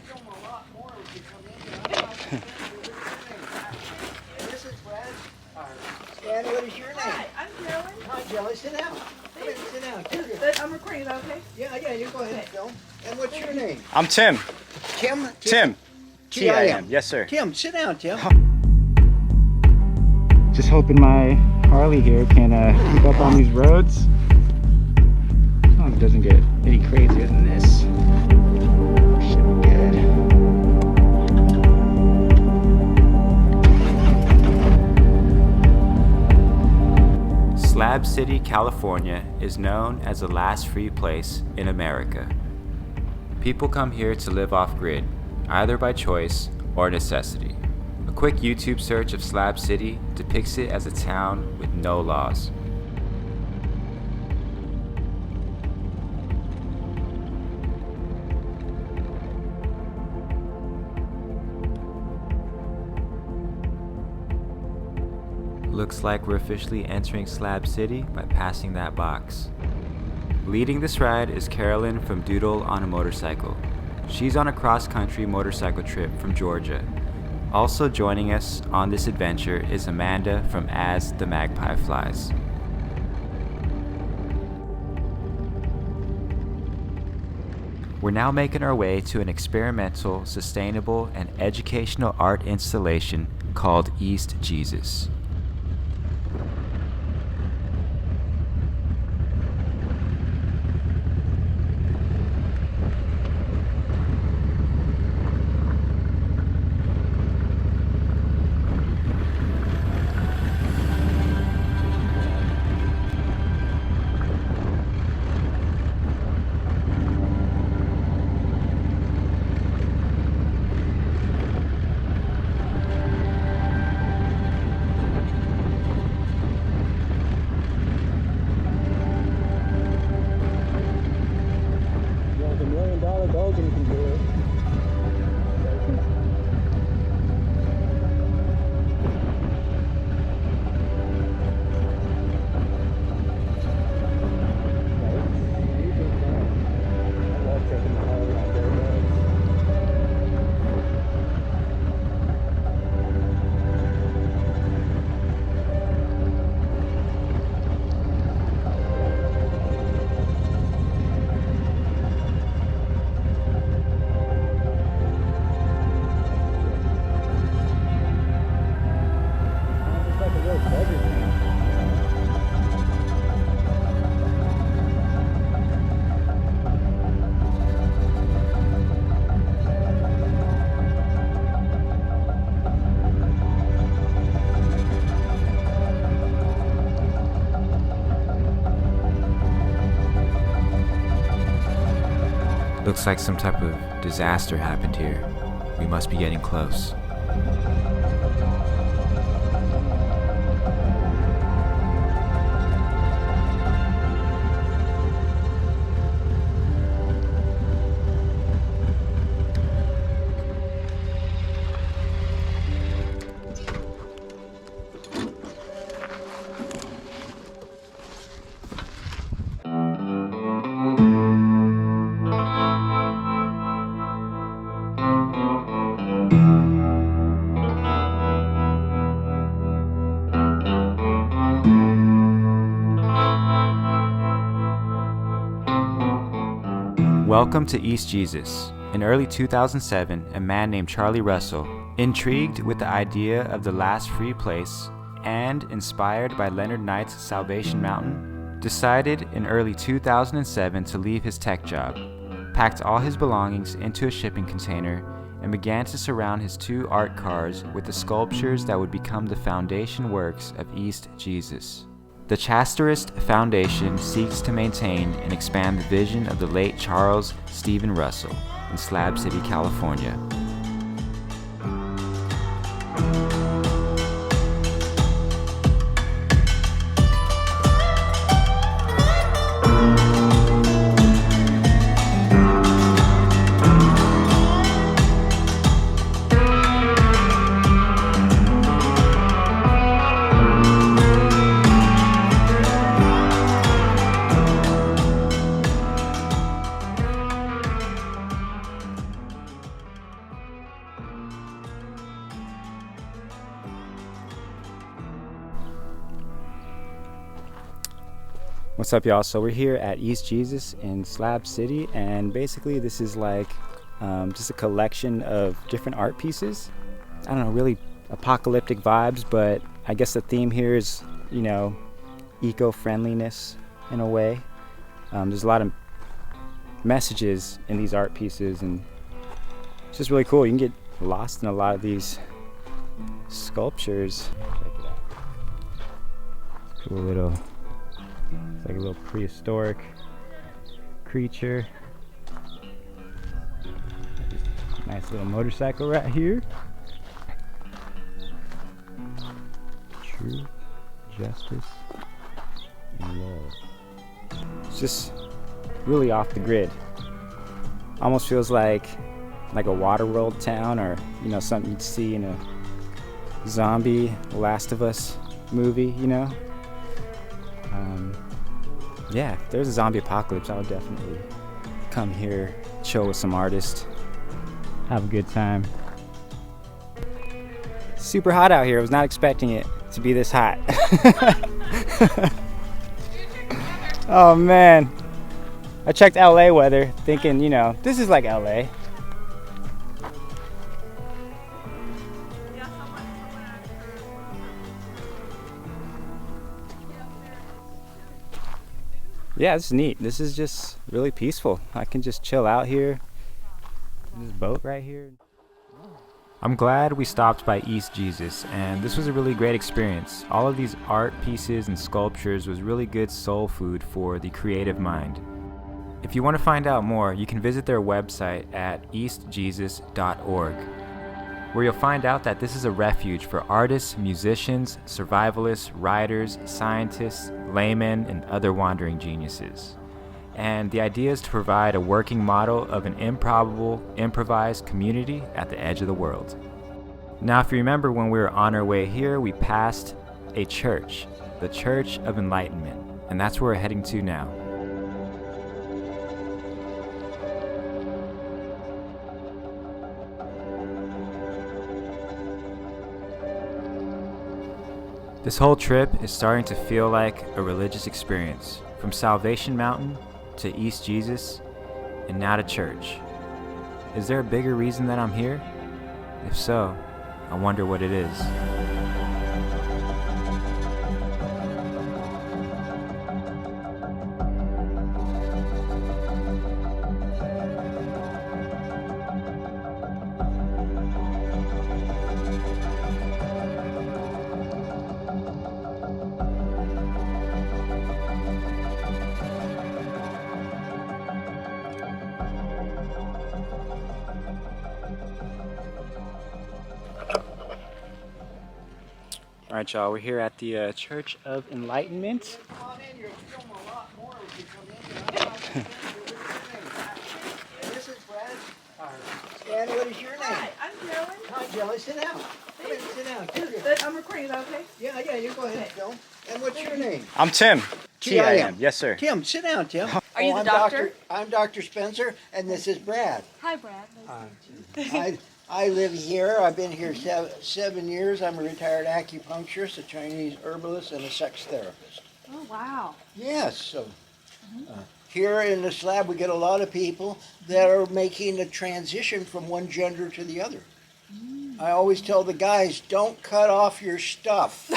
film a lot more as you come in. I'd like to spend with your This is Brad. Stan, what is your name? Hi, I'm Carolyn. Hi, Jelly. Sit down. Come in, sit down. I'm recording, is that okay? Yeah, you go ahead and film. And what's your name? I'm Tim. Tim? Tim. T-I-M. Yes, sir. Tim, sit down, Tim. Just hoping my Harley here can keep up on these roads. As long as it doesn't get any crazier than this. Should be good. Slab City, California is known as the last free place in America. People come here to live off-grid, either by choice or necessity. A quick YouTube search of Slab City depicts it as a town with no laws. Looks like we're officially entering Slab City by passing that box. Leading this ride is Carolyn from Doodle on a Motorcycle. She's on a cross-country motorcycle trip from Georgia. Also joining us on this adventure is Amanda from As the Magpie Flies. We're now making our way to an experimental, sustainable, and educational art installation called East Jesus. Looks like some type of disaster happened here. We must be getting close. Welcome to East Jesus. In early 2007, a man named Charlie Russell, intrigued with the idea of the last free place and inspired by Leonard Knight's Salvation Mountain, decided in early 2007 to leave his tech job, packed all his belongings into a shipping container, and began to surround his 2 art cars with the sculptures that would become the foundation works of East Jesus. The Chasterist Foundation seeks to maintain and expand the vision of the late Charles Stephen Russell in Slab City, California. What's up, y'all? So we're here at East Jesus in Slab City, and basically this is like just a collection of different art pieces. I don't know, really apocalyptic vibes, but I guess the theme here is, you know, eco-friendliness in a way. There's a lot of messages in these art pieces, and it's just really cool. You can get lost in a lot of these sculptures. Check it out. Cool little, it's like a little prehistoric creature. Nice little motorcycle right here. Truth, justice, and love. It's just really off the grid. Almost feels like a Waterworld town, or you know, something you'd see in a zombie Last of Us movie, you know. Yeah, if there's a zombie apocalypse, I would definitely come here, chill with some artists, have a good time. Super hot out here. I was not expecting it to be this hot. Oh man, I checked LA weather thinking, you know, this is like LA. Yeah, this is neat. This is just really peaceful. I can just chill out here. This boat right here. I'm glad we stopped by East Jesus, and this was a really great experience. All of these art pieces and sculptures was really good soul food for the creative mind. If you want to find out more, you can visit their website at eastjesus.org, where you'll find out that this is a refuge for artists, musicians, survivalists, writers, scientists, laymen, and other wandering geniuses. And the idea is to provide a working model of an improbable, improvised community at the edge of the world. Now, if you remember, when we were on our way here, we passed a church, the Church of Enlightenment, and that's where we're heading to now. This whole trip is starting to feel like a religious experience, from Salvation Mountain to East Jesus, and now to church. Is there a bigger reason that I'm here? If so, I wonder what it is. All right, y'all, we're here at the Church of Enlightenment. Come on in, you'll film a lot more when you come in. And this is Brad. And what is your name? Hi, I'm Jelly. Hi, Jelly. Sit down. Come in, sit down. But I'm recording, is that okay? Yeah, you go ahead, Phil. And what's your name? I'm Tim. T-I-M. Yes, sir. Tim, sit down, Tim. Are you the I'm doctor? I'm Dr. Spencer, and this is Brad. Hi, Brad. Nice to meet you. I live here. I've been here 7 years. I'm a retired acupuncturist, a Chinese herbalist, and a sex therapist. Oh, wow. Yes. So here in the slab, we get a lot of people that are making a transition from one gender to the other. I always tell the guys, don't cut off your stuff.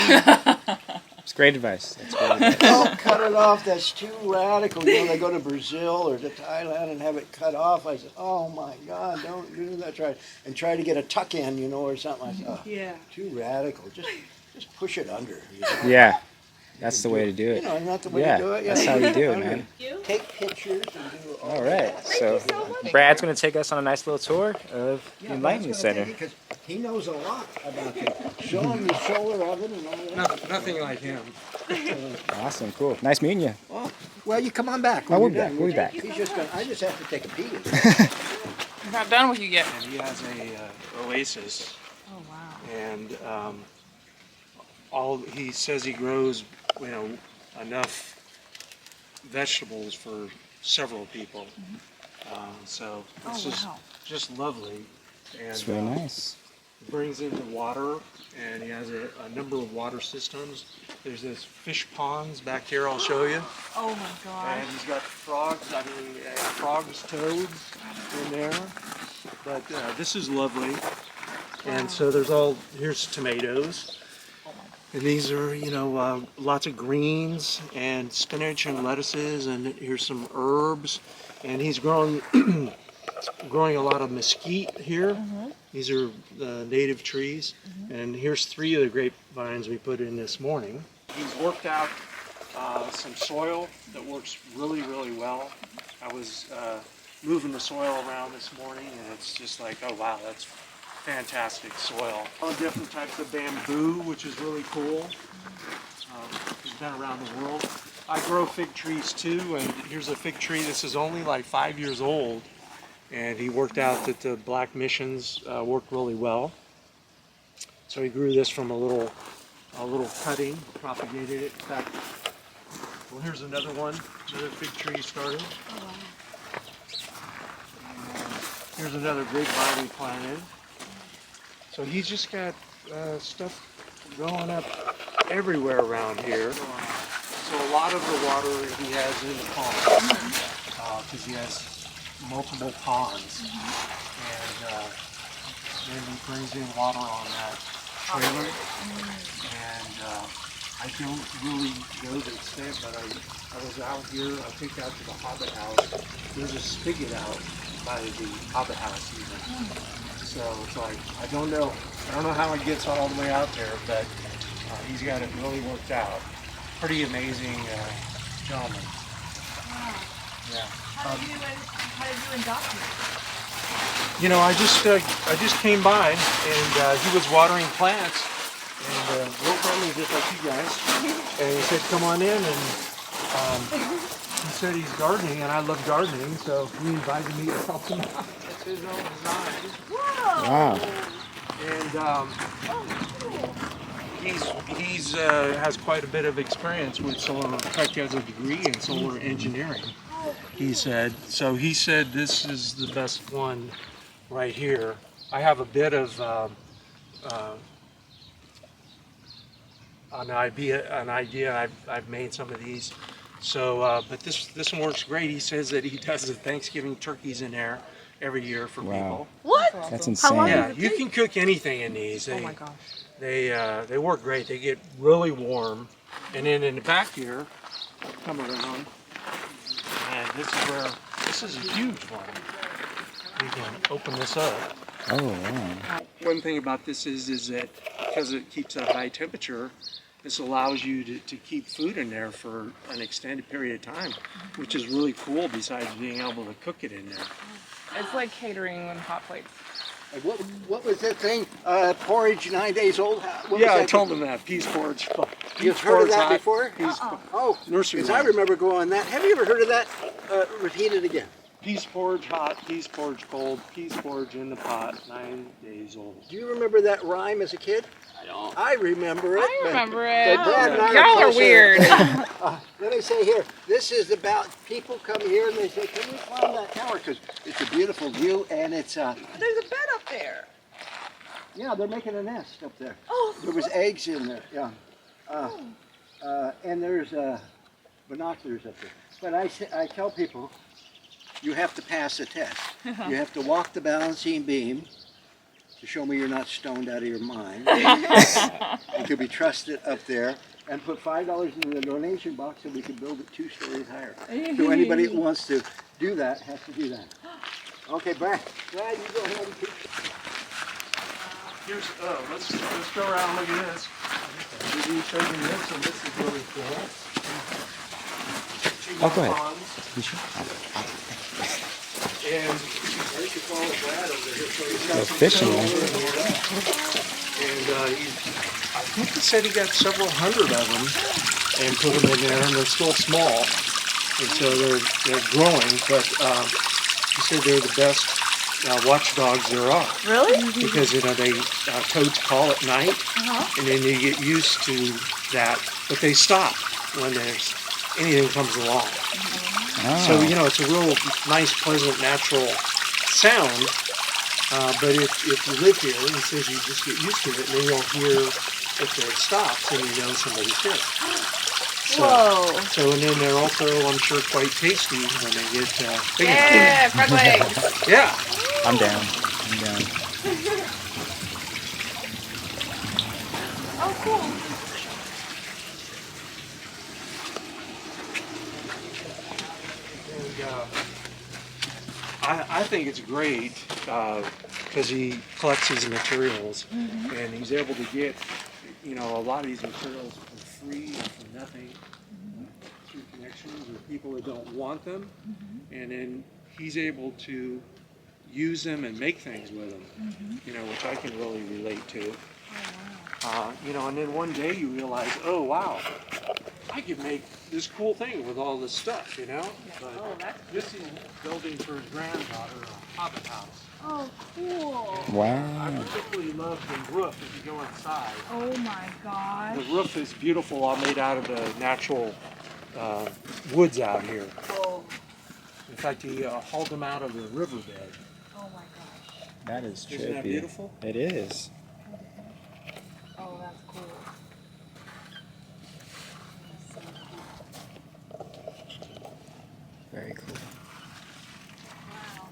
It's great advice. That's great advice. Don't cut it off. That's too radical. You know, they go to Brazil or to Thailand and have it cut off. I said, oh my God, don't do that. Try to get a tuck in, you know, or something. I said, oh, Yeah. too radical. Just push it under. You know? Yeah, that's the way to do it. You know, not the way Yeah, to do it. that's how you do it, man. Take pictures and do All right, so Brad's going to take us on a nice little tour of the Enlightenment Center. Because he knows a lot about it. Show him the solar oven and all that. Nothing like him. Awesome, cool. Nice meeting you. Oh, well, you come on back. Oh, when we'll you're be back. done. We'll be back. He's just gonna. I just have to take a pee. You're not done with you yet. And he has a oasis, Oh, wow. and all he says he grows, you know, enough vegetables for several people. So it's Oh, wow. just lovely. And It's really nice. brings in the water, and he has a number of water systems. There's this fish ponds back here I'll show you. Oh my gosh. And he's got frogs, frogs, toads in there. But this is lovely. And so here's tomatoes. And these are, lots of greens and spinach and lettuces, and here's some herbs. And he's growing a lot of mesquite here. These are native trees. And here's 3 of the grapevines we put in this morning. He's worked out some soil that works really, really well. I was moving the soil around this morning, and it's just like, oh wow, that's fantastic soil. All different types of bamboo, which is really cool. He's been around the world. I grow fig trees too, and here's a fig tree. This is only like 5 years old, and he worked out that the black missions worked really well. So he grew this from a little cutting, propagated it. In fact, well, here's another one, another fig tree started. Oh, wow. Here's another grapevine we planted. So he's just got stuff growing up everywhere around here. So a lot of the water he has in the pond, because he has multiple ponds. And then he brings in water on that trailer. And I don't really know the extent, but I was out here, I think out to the Hobbit house. There's a spigot out by the Hobbit house even. So it's like, I don't know how it gets all the way out there, but he's got it really worked out. Pretty amazing gentleman. Wow. Yeah. How did you adopt him? I just came by, and he was watering plants, and real friendly, just like you guys. And he said, "Come on in," and he said he's gardening, and I love gardening, so he invited me to help him out. That's his own design. Whoa. Wow. And he's has quite a bit of experience with solar. In fact, he has a degree in solar engineering. He said. So he said this is the best one right here. I have a bit of an idea. I've made some of these. So, but this one works great. He says that he does the Thanksgiving turkeys in there every year for people. What? That's How long insane. Yeah, does it you take? can cook anything in these. Oh my gosh. They work great. They get really warm. And then in the back here, I'll come around, and this is a huge one. We can open this up. Oh, wow. One thing about this is that because it keeps at a high temperature, this allows you to keep food in there for an extended period of time, which is really cool besides being able to cook it in there. It's like catering on hot plates. What was that thing? Porridge 9 days old? What was Yeah, I that? told them that. Peas porridge. You've heard of that before? Oh, Nursery because I rhyme. remember going that. Have you ever heard of that? Repeat it again. Peas porridge hot, peas porridge cold, peas porridge in the pot, 9 days old. Do you remember that rhyme as a kid? I don't. I remember it. I but- remember but it. Dad and I Y'all are closer. weird. Let me say here, this is about people come here and they say, can we climb that tower? Because it's a beautiful view and it's, There's a bed up there. yeah, they're making a nest up there. Oh. There was eggs in there, yeah. And there's binoculars up there. But I tell people, you have to pass the test. You have to walk the balancing beam to show me you're not stoned out of your mind. You can be trusted up there and put $5 in the donation box so we can build it 2 stories higher. So anybody that wants to do that has to do that. Okay, Brad, you go ahead and keep. Here's, let's go around and look at this. Did we show you this? And this is really cool. Oh, go ahead. Ponds. You sure? And I used to follow Brad over here. So he's got They're some fishing, turtles man. in here. And I think he said he got several hundred of them and put them in there, and they're still small. And so they're growing, but he said they're the best watchdogs there are. Really? Because, toads call at night, and then you get used to that, but they stop when there's anything comes along. Oh. So, it's a real nice, pleasant, natural sound, But if you live here, he says you just get used to it, and then you'll hear if it stops, and you know somebody's here. So, Whoa. So, and then they're also, I'm sure, quite tasty when they get big Yeah, enough. frog legs. Yeah. I'm down. I'm down. Oh, cool. And I think it's great because he collects these materials, and he's able to get, a lot of these materials for free and for nothing through connections with people that don't want them, and then he's able to use them and make things with them, which I can really relate to. And then one day you realize, oh wow, I could make this cool thing with all this stuff, But this is building for his granddaughter a hobbit house. Oh, cool. Wow. I particularly love the roof if you go inside. Oh my gosh. The roof is beautiful, all made out of the natural woods out here. Oh, In fact, he hauled them out of the riverbed. oh my gosh. That is trippy. Isn't that beautiful? It is. Oh, that's cool. Very cool. Wow.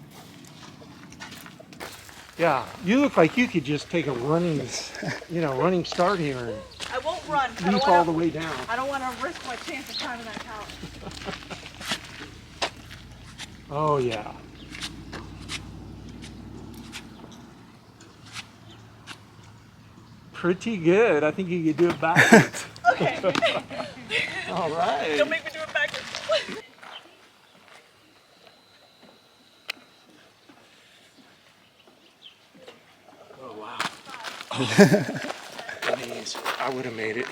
Yeah, you look like you could just take a running start here and I won't run. I leap don't all the wanna, way down. I don't want to risk my chance of climbing that couch. Oh yeah. Pretty good. I think you could do it backwards. Okay. All right. Don't make me do it backwards. Oh wow. Knees. I would have made it.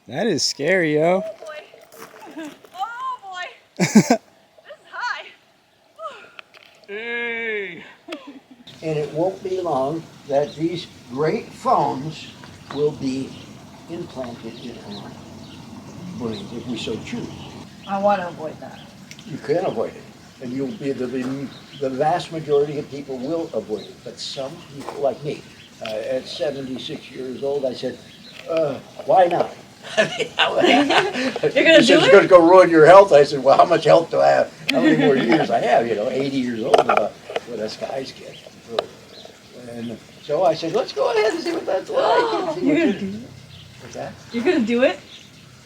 That is scary, yo. Oh boy. Oh boy. This is high. Hey. And it won't be long that these great phones will be implanted in our brains if we so choose. I want to avoid that. You can avoid it, and you'll be the vast majority of people will avoid it. But some people, like me, at 76 years old, I said, "Why not?" You're gonna He said, do "It's it? going to go ruin your health." I said, "Well, how much health do I have? How many more years I have? 80 years old, about what us guys get." And so I said, "Let's go ahead and see what that's like." And see what it is. What's that? You're gonna do it?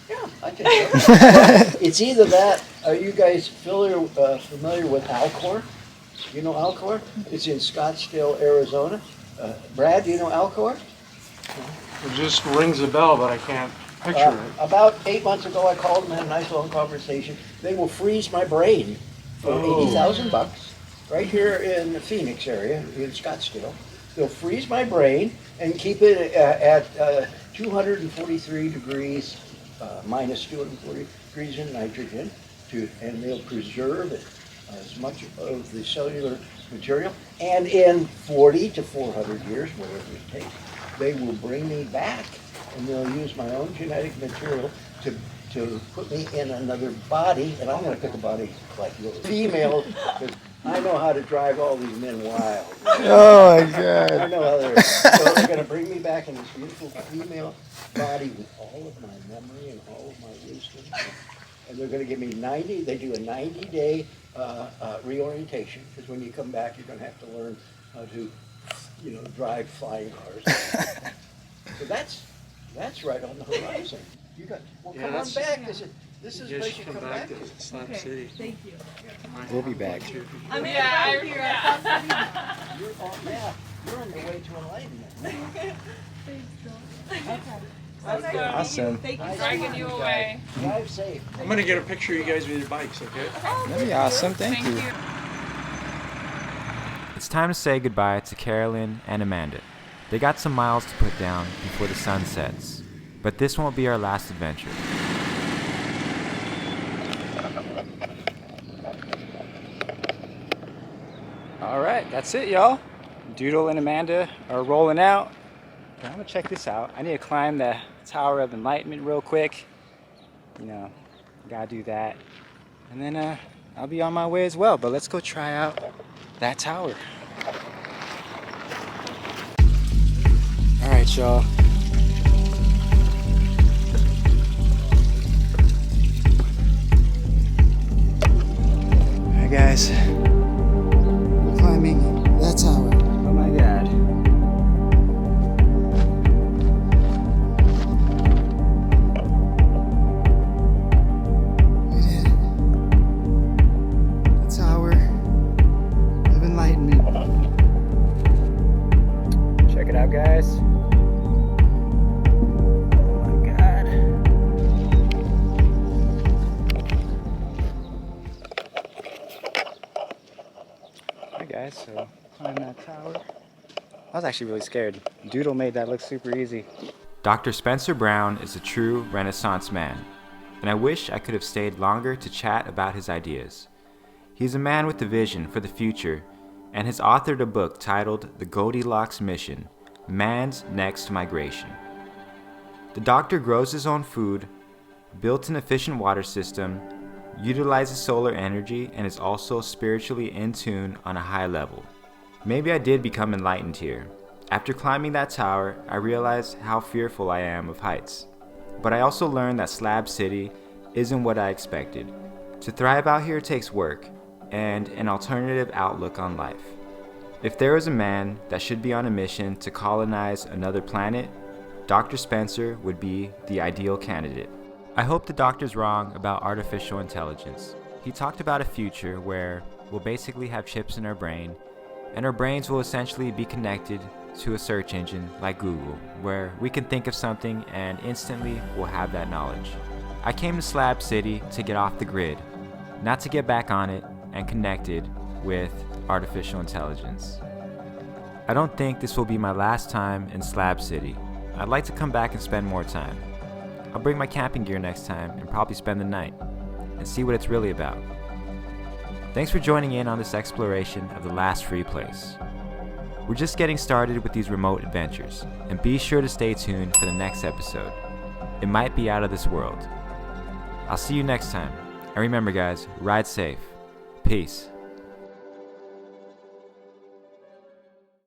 Yeah, I think so. Well, it's either that. Are you guys familiar with Alcor? You know Alcor? It's in Scottsdale, Arizona. Brad, do you know Alcor? It just rings a bell, but I can't picture it. About 8 months ago, I called them and had a nice long conversation. They will freeze my brain for $80,000 right here in the Phoenix area, in Scottsdale. They'll freeze my brain and keep it at 243 degrees, minus 240 degrees in nitrogen, and they'll preserve it, as much of the cellular material. And in 40 to 400 years, whatever it takes, they will bring me back, and they'll use my own genetic material to put me in another body, and I'm going to pick a body like yours, female, because I know how to drive all these men wild. Oh my God. I know how so they're going to bring me back in this beautiful female body with all of my memory and all of my wisdom. And they're going to give me they do a 90-day reorientation, because when you come back, you're going to have to learn how to, drive flying cars. So that's right on the horizon. Come on back. This is a place you come back to. Slab City. Thank you. We'll be back. I'm in right here. You're on the way to enlightenment. Okay. Awesome. Thank you. Dragging you away. Drive safe. I'm gonna get a picture of you guys with your bikes, okay? That'd be awesome. Thank you. It's time to say goodbye to Carolyn and Amanda. They got some miles to put down before the sun sets, but this won't be our last adventure. All right, that's it, y'all. Doodle and Amanda are rolling out. But I'm gonna check this out. I need to climb the Tower of Enlightenment real quick. You know, gotta do that. And then I'll be on my way as well. But let's go try out that tower. All right, y'all. All right, guys. We're climbing that tower. Oh my God. We did it. The Tower of Enlightenment. Check it out, guys. Oh my God. Hi guys, so climb that tower. I was actually really scared. Doodle made that look super easy. Dr. Spencer Brown is a true Renaissance man, and I wish I could have stayed longer to chat about his ideas. He's a man with a vision for the future and has authored a book titled The Goldilocks Mission: Man's Next Migration. The doctor grows his own food, built an efficient water system, utilizes solar energy, and is also spiritually in tune on a high level. Maybe I did become enlightened here. After climbing that tower, I realized how fearful I am of heights. But I also learned that Slab City isn't what I expected. To thrive out here takes work and an alternative outlook on life. If there is a man that should be on a mission to colonize another planet, Dr. Spencer would be the ideal candidate. I hope the doctor's wrong about artificial intelligence. He talked about a future where we'll basically have chips in our brain, and our brains will essentially be connected to a search engine like Google, where we can think of something and instantly we'll have that knowledge. I came to Slab City to get off the grid, not to get back on it and connected with artificial intelligence. I don't think this will be my last time in Slab City. I'd like to come back and spend more time. I'll bring my camping gear next time and probably spend the night and see what it's really about. Thanks for joining in on this exploration of the last free place. We're just getting started with these remote adventures, and be sure to stay tuned for the next episode. It might be out of this world. I'll see you next time. And remember guys, ride safe. Peace.